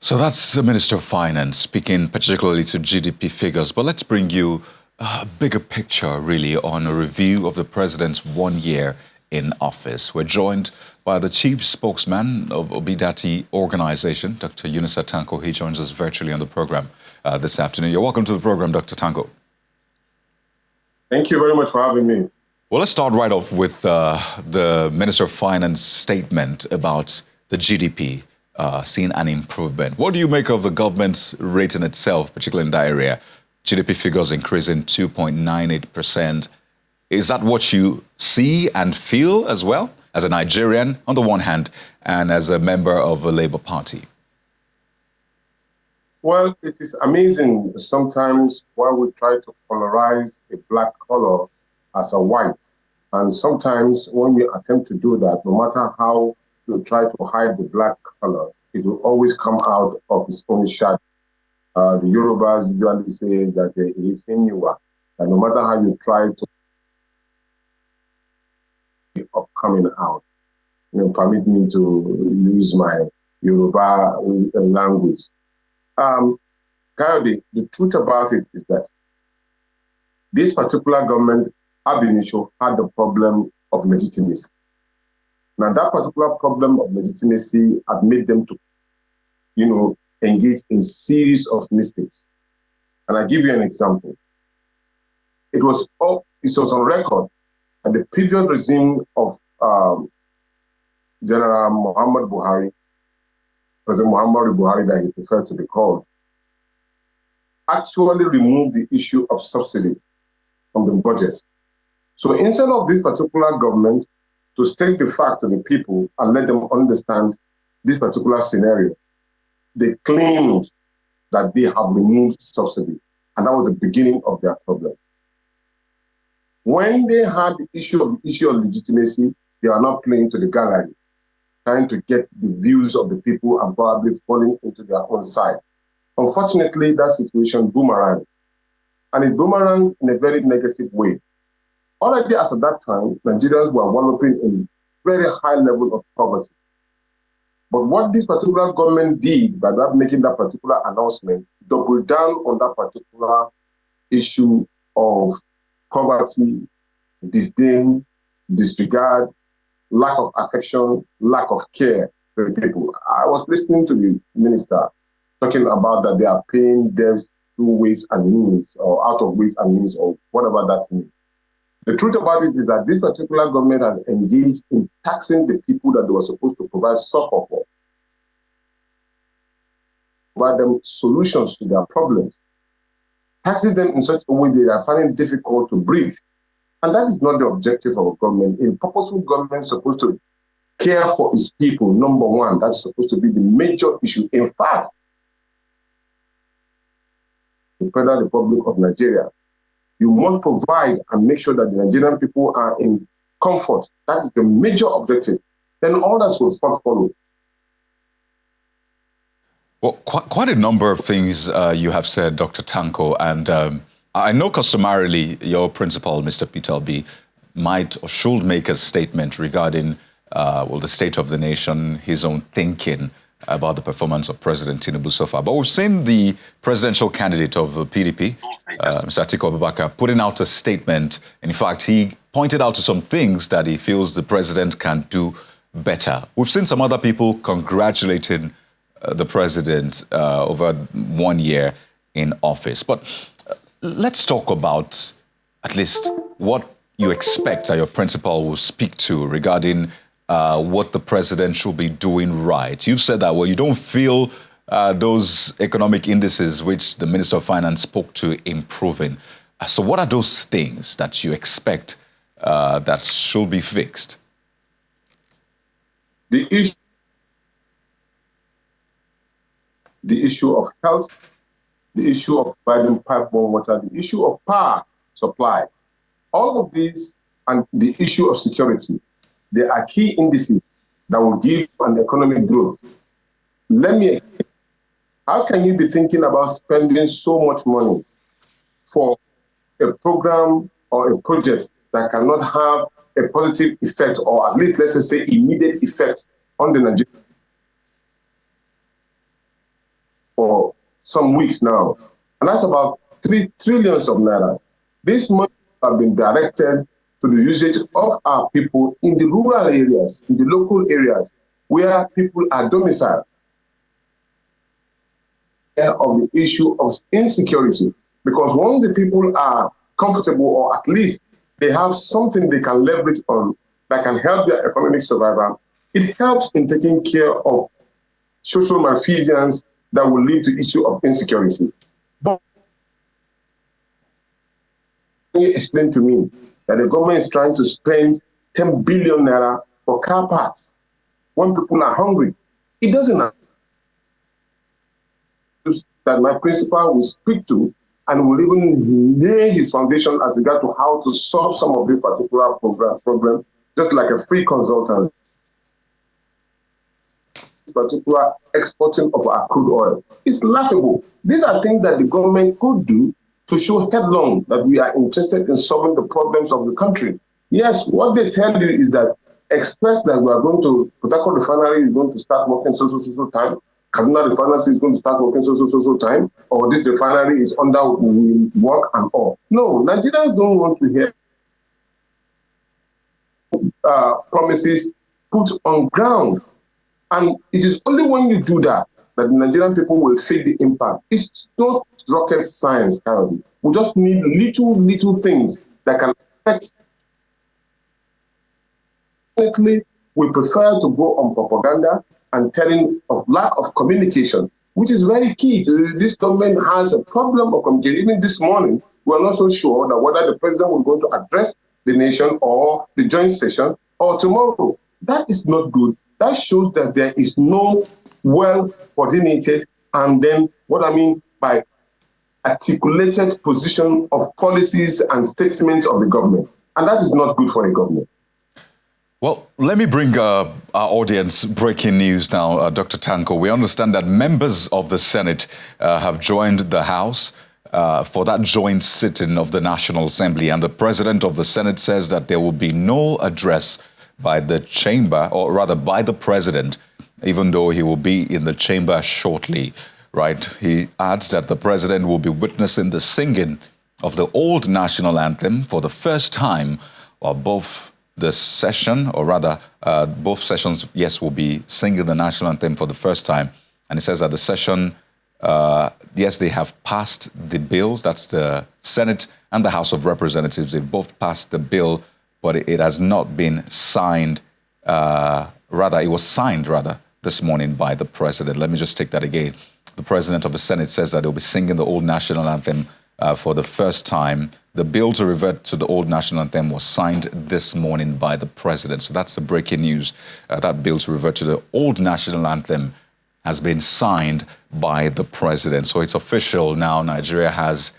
So that's the Minister of Finance speaking particularly to GDP figures. But let's bring you a bigger picture, really, on a review of the president's 1 year in office. We're joined by the chief spokesman of Obidati organization, Dr. Yunusa Tanko. He joins us virtually on the program this afternoon. You're welcome to the program, Dr. Tanko. Thank you very much for having me. Well, let's start right off with the Minister of Finance statement about the GDP seeing an improvement. What do you make of the government rating itself, particularly in that area? GDP figures increasing 2.98%. Is that what you see and feel as well, as a Nigerian on the one hand, and as a member of the Labour Party? Well, it is amazing sometimes why we try to polarize a black color as a white. And sometimes when we attempt to do that, no matter how you try to hide the black color, it will always come out of its own shadow. The Yorubas usually say that it is Yunusa, and no matter how you try to coming out, permit me to use my Yoruba language. Coyote, the truth about it is that this particular government, ab initio, had the problem of legitimacy. Now, that particular problem of legitimacy had made them to, engage in series of mistakes. And I'll give you an example. It was on record that the previous regime of General Muhammad Buhari, President Muhammad Buhari that he preferred to be called, actually removed the issue of subsidy from the budget. So instead of this particular government to state the fact to the people and let them understand this particular scenario, they claimed that they have removed subsidy. And that was the beginning of their problem. When they had the issue of legitimacy, they are not playing to the gallery, trying to get the views of the people and probably falling into their own side. Unfortunately, that situation boomeranged. And it boomeranged in a very negative way. Already as at that time, Nigerians were wallowing in very high level of poverty. But what this particular government did by making that particular announcement, doubled down on that particular issue of poverty, disdain, disregard, lack of affection, lack of care for the people. I was listening to the minister talking about that they are paying debts through ways and means, or out of ways and means, or whatever that means. The truth about it is that this particular government has engaged in taxing the people that they were supposed to provide succor for, provide them solutions to their problems, taxes them in such a way they are finding it difficult to breathe. And that is not the objective of a government. A purposeful government is supposed to care for its people, number one. That's supposed to be the major issue. In fact, the Federal Republic of Nigeria, you must provide and make sure that the Nigerian people are in comfort. That is the major objective. Then others will follow. Well, quite a number of things you have said, Dr. Tanko, and I know customarily your principal, Mr. Peter B, might or should make a statement regarding the state of the nation, his own thinking about the performance of President Tinubu so far. But we've seen the presidential candidate of the PDP, Mr. Atiku Abubakar, putting out a statement. In fact, he pointed out to some things that he feels the president can do better. We've seen some other people congratulating the president over 1 year in office. But let's talk about at least what you expect that your principal will speak to regarding what the president should be doing right. You've said that, well, you don't feel those economic indices which the Minister of Finance spoke to improving. So what are those things that you expect that should be fixed? The issue of health, the issue of providing pipeline water, the issue of power supply, all of these, and the issue of security, they are key indices that will give an economic growth. Let me explain. How can you be thinking about spending so much money for a program or a project that cannot have a positive effect, or at least, let's just say, immediate effect on the Nigerian? some weeks now, and that's about 3 trillions of naira. This money have been directed to the usage of our people in the rural areas, in the local areas, where people are domiciled. Of the issue of insecurity, because once the people are comfortable, or at least they have something they can leverage on that can help their economic survival, it helps in taking care of social malfeasance that will lead to issue of insecurity. But can you explain to me that the government is trying to spend 10 billion naira for car parts when people are hungry? It doesn't matter. That my principal will speak to and will even lay his foundation as regard to how to solve some of this particular problem, just like a free consultant. This particular exporting of our crude oil. It's laughable. These are things that the government could do to show headlong that we are interested in solving the problems of the country. Yes, what they tell you is that expect that we are going to, Port Harcourt refinery is going to start working so time. Kaduna refinery is going to start working so time, or this refinery is under work and all. No, Nigerians don't want to hear promises put on ground. And it is only when you do that that the Nigerian people will feel the impact. It's not rocket science, Karen. We just need little things that can affect. Definitely, we prefer to go on propaganda and telling of lack of communication, which is very key. This government has a problem of communication. Even this morning, we are not so sure that whether the president will go to address the nation or the joint session or tomorrow. That is not good. That shows that there is no well-coordinated, and then what I mean by articulated position of policies and statements of the government. And that is not good for a government. Well, let me bring our audience breaking news now, Dr. Tanko. We understand that members of the Senate have joined the House for that joint sitting of the National Assembly, and the president of the Senate says that there will be no address by the chamber, or rather by the president, even though he will be in the chamber shortly, right? He adds that the president will be witnessing the singing of the old national anthem for the first time, while both the session, or rather both sessions, yes, will be singing the national anthem for the first time. And he says that the session, yes, they have passed the bills. That's the Senate and the House of Representatives. They've both passed the bill, but it has not been signed. It was signed this morning by the president. Let me just take that again. The president of the Senate says that they'll be singing the old national anthem for the first time. The bill to revert to the old national anthem was signed this morning by the president. So that's the breaking news. That bill to revert to the old national anthem has been signed by the president. So it's official now. Nigeria has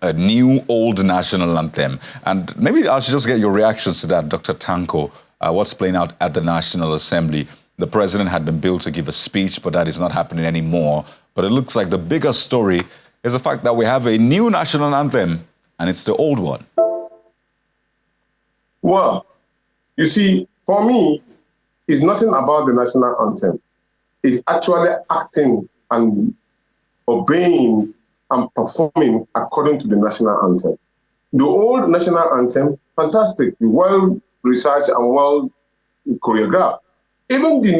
a new old national anthem. And maybe I should just get your reactions to that, Dr. Tanko. What's playing out at the National Assembly? The president had been billed to give a speech, but that is not happening anymore. But it looks like the bigger story is the fact that we have a new national anthem, and it's the old one. Well, you see, for me, it's nothing about the national anthem. It's actually acting and obeying and performing according to the national anthem. The old national anthem, fantastic, well researched and well choreographed. Even the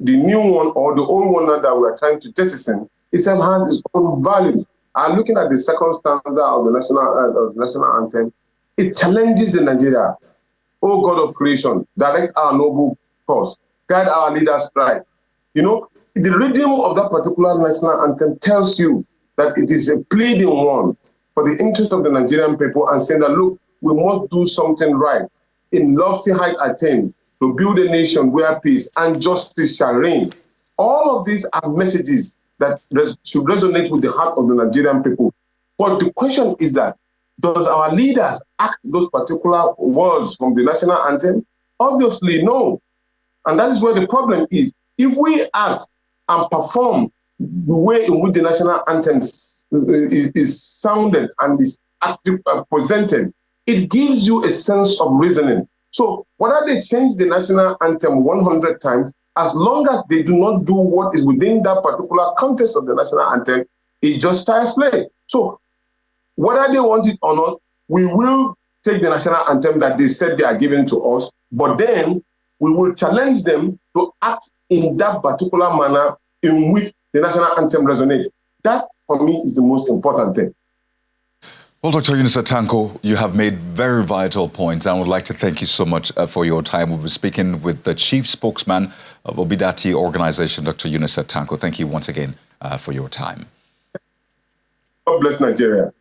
new one, or the old one that we are trying to jettison, itself has its own values. And looking at the second stanza of the national anthem, it challenges the Nigeria. O God of creation, direct our noble course, guide our leaders right. You know, the rhythm of that particular national anthem tells you that it is a pleading one for the interest of the Nigerian people, and saying that, look, we must do something right. In lofty height attain, to build a nation where peace and justice shall reign. All of these are messages that should resonate with the heart of the Nigerian people. But the question is that, does our leaders act those particular words from the national anthem? Obviously, no. And that is where the problem is. If we act and perform the way in which the national anthem is sounded and is presented, it gives you a sense of reasoning. So whether they change the national anthem 100 times, as long as they do not do what is within that particular context of the national anthem, it's just child's play. So whether they want it or not, we will take the national anthem that they said they are giving to us, but then we will challenge them to act in that particular manner in which the national anthem resonates. That, for me, is the most important thing. Well, Dr. Yunusa Tanko, you have made very vital points. I would like to thank you so much for your time. We'll be speaking with the chief spokesman of Obidati organization, Dr. Yunusa Tanko. Thank you once again for your time. God bless Nigeria.